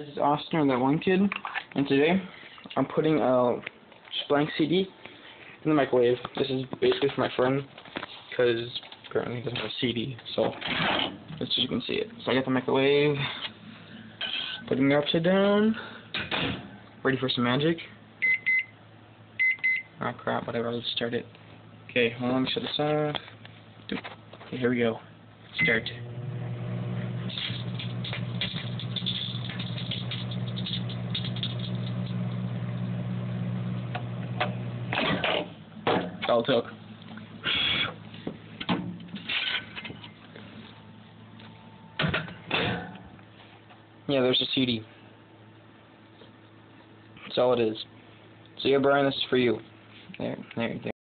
This is Austin, or that one kid, and today I'm putting a blank CD in the microwave. This is basically for my friend, because apparently he doesn't have a CD, so let's see if you can see it. So I got the microwave, putting it upside down, ready for some magic. Oh crap, whatever, let's start it. Okay, hold on, shut this off. Okay, here we go. Start. That's all it took. Yeah, there's a CD. That's all it is. So yeah, Brian, this is for you. There.